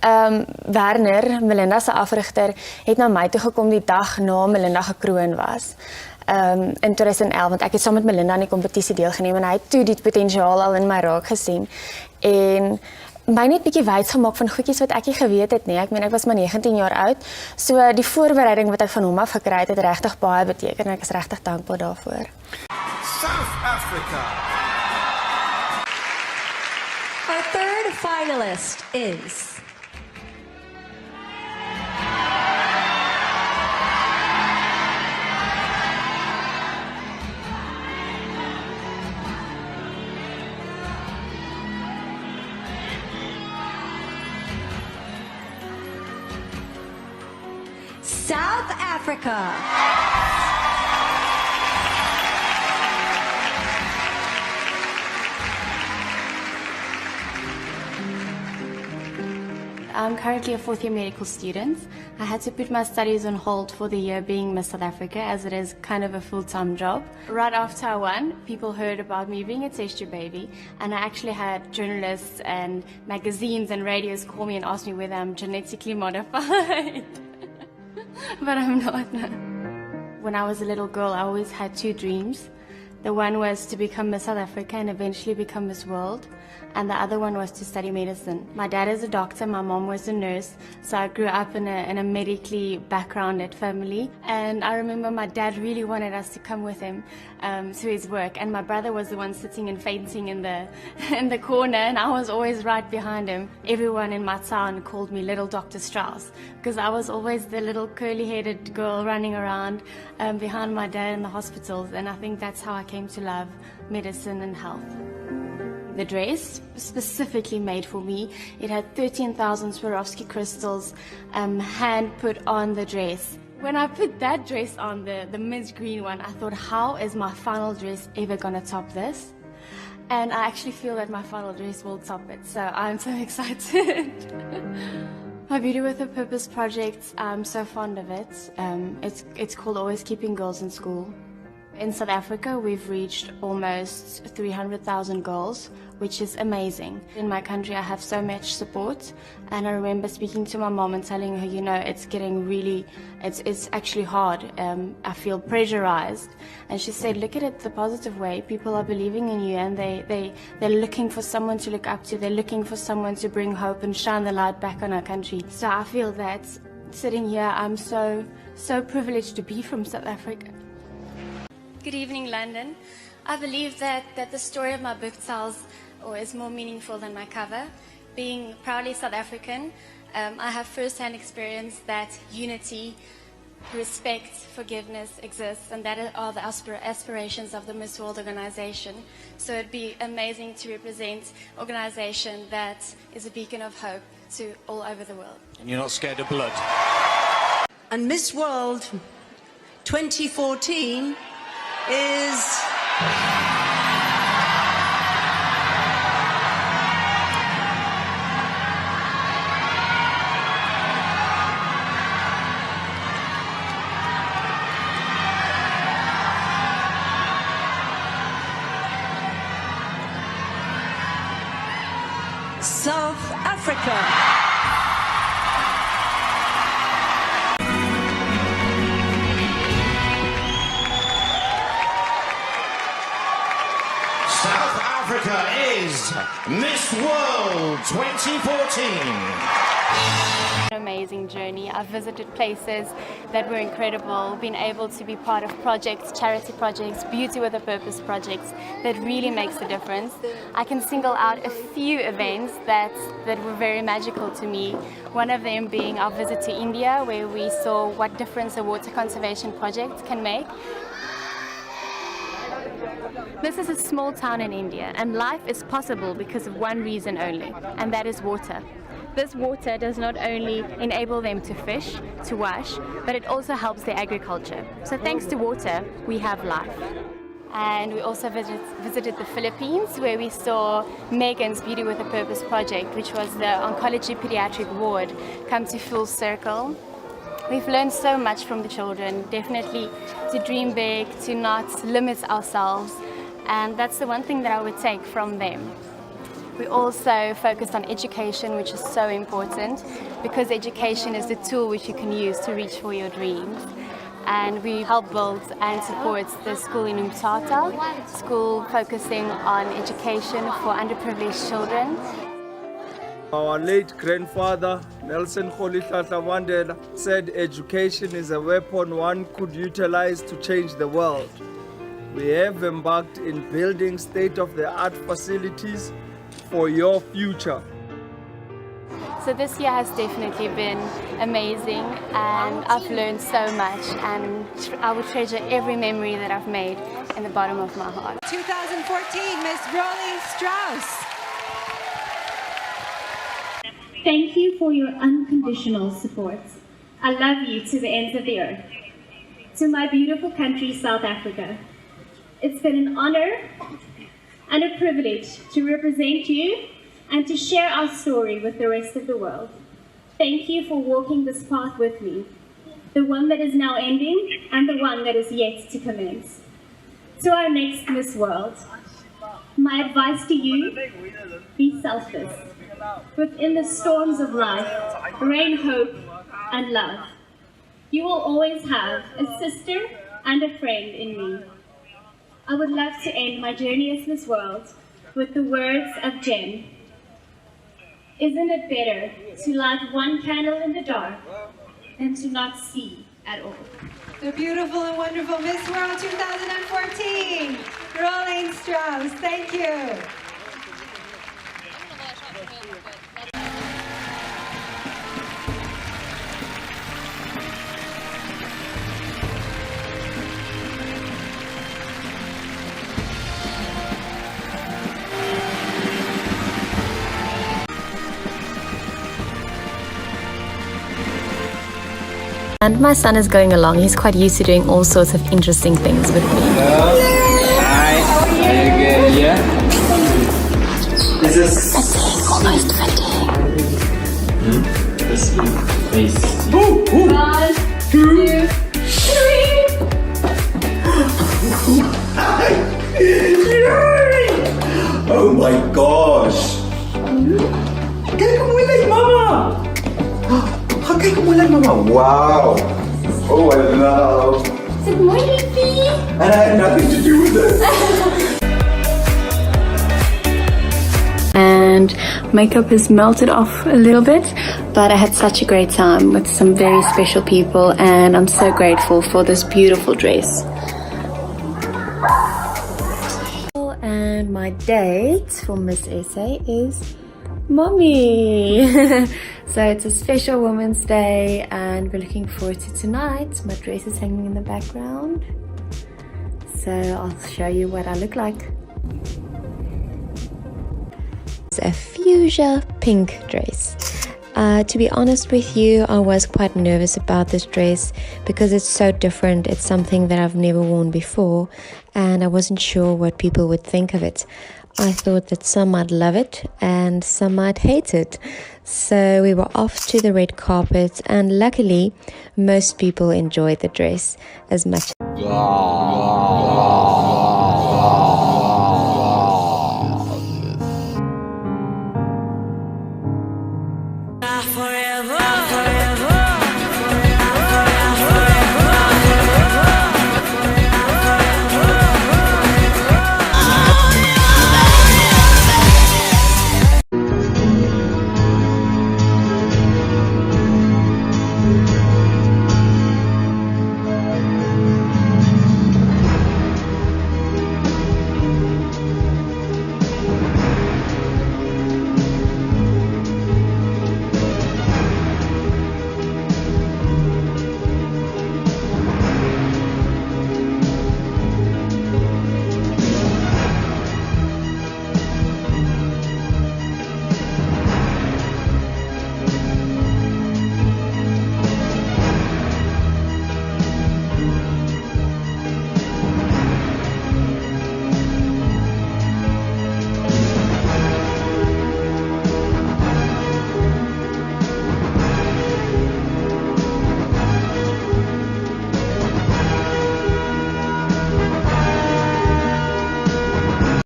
Werner, Melinda se afrigter, het na my toe gekom die dag na Melinda gekroon was. In 2011, want ek het saam met Melinda aan die kompetisie deelgeneem en hy het toe die potensiaal al in my raak gesien. En my net bietjie wys gemaak van goedjies wat ek nie geweet het nie. Ek meen ek was maar 19 jaar oud. So die voorbereiding wat ek van hom af gekry het regtig baie beteken en ek is regtig dankbaar daarvoor. South Africa. Our third finalist is South Africa. I'm currently a fourth-year medical student. I had to put my studies on hold for the year being Miss South Africa, as it is kind of a full-time job. Right after I won, people heard about me being a test tube baby, and I actually had journalists and magazines and radios call me and ask me whether I'm genetically modified. But I'm not. No. When I was a little girl, I always had two dreams. The one was to become Miss South Africa and eventually become Miss World. And the other one was to study medicine. My dad is a doctor, my mom was a nurse, so I grew up in a medically backgrounded family. And I remember my dad really wanted us to come with him to his work, and my brother was the one sitting and fainting in the corner, and I was always right behind him. Everyone in my town called me Little Dr. Strauss, because I was always the little curly-headed girl running around behind my dad in the hospitals, and I think that's how I came to love medicine and health. The dress, specifically made for me, it had 13,000 Swarovski crystals hand put on the dress. When I put that dress on, the mint green one, I thought, how is my final dress ever going to top this? And I actually feel that my final dress will top it, so I'm so excited. My Beauty with a Purpose project, I'm so fond of it. It's called Always Keeping Girls in School. In South Africa, we've reached almost 300,000 girls, which is amazing. In my country, I have so much support, and I remember speaking to my mom and telling her, you know, it's getting really, it's actually hard. I feel pressurized. And she said, look at it the positive way. People are believing in you, and they're looking for someone to look up to. They're looking for someone to bring hope and shine the light back on our country. So I feel that sitting here, I'm so privileged to be from South Africa. Good evening, London. I believe that the story of my book tells or is more meaningful than my cover. Being proudly South African, I have first-hand experience that unity, respect, forgiveness exists, and that are the aspirations of the Miss World organization. So it'd be amazing to represent an organization that is a beacon of hope to all over the world. And you're not scared of blood? And Miss World 2014 is South Africa. Africa is Miss World 2014. An amazing journey. I've visited places that were incredible, been able to be part of projects, charity projects, Beauty with a Purpose projects that really makes a difference. I can single out a few events that were very magical to me. One of them being our visit to India, where we saw what difference a water conservation project can make. This is a small town in India, and life is possible because of one reason only, and that is water. This water does not only enable them to fish, to wash, but it also helps their agriculture. So thanks to water, we have life. And we also visited the Philippines, where we saw Megan's Beauty with a Purpose project, which was the oncology pediatric ward, come to full circle. We've learned so much from the children, definitely to dream big, to not limit ourselves, and that's the one thing that I would take from them. We also focused on education, which is so important because education is the tool which you can use to reach for your dreams. And we help build and support the school in Umtata, school focusing on education for underprivileged children. Our late grandfather, Nelson Rolihlahla Mandela, said education is a weapon one could utilize to change the world. We have embarked in building state-of-the-art facilities for your future. So this year has definitely been amazing, and I've learned so much, and I will treasure every memory that I've made in the bottom of my heart. 2014, Miss Rolene Strauss. Thank you for your unconditional support. I love you to the ends of the earth. To my beautiful country, South Africa. It's been an honor and a privilege to represent you and to share our story with the rest of the world. Thank you for walking this path with me, the one that is now ending and the one that is yet to commence. To our next Miss World, my advice to you, be selfless. Within the storms of life, reign hope and love. You will always have a sister and a friend in me. I would love to end my journey as Miss World with the words of Jen. Isn't it better to light one candle in the dark than to not see at all? The beautiful and wonderful Miss World 2014, Rolene Strauss. Thank you. And my son is going along. He's quite used to doing all sorts of interesting things with me. Hi, are you good? Yeah? This is Almost fitting. this face. 1, 2, 3. Oh my gosh! Kaya kumulat, Mama! Kaya kumulat, Mama! Wow! Oh, I love! Good morning, Fee. And I had nothing to do with it. And makeup has melted off a little bit, but I had such a great time with some very special people, and I'm so grateful for this beautiful dress. And my date for Miss SA is Mommy. So it's a special Women's Day and we're looking forward to tonight. My dress is hanging in the background. So I'll show you what I look like. It's a fuchsia pink dress. To be honest with you, I was quite nervous about this dress because it's so different. It's something that I've never worn before and I wasn't sure what people would think of it. I thought that some might love it and some might hate it. So we were off to the red carpet and luckily most people enjoyed the dress as much.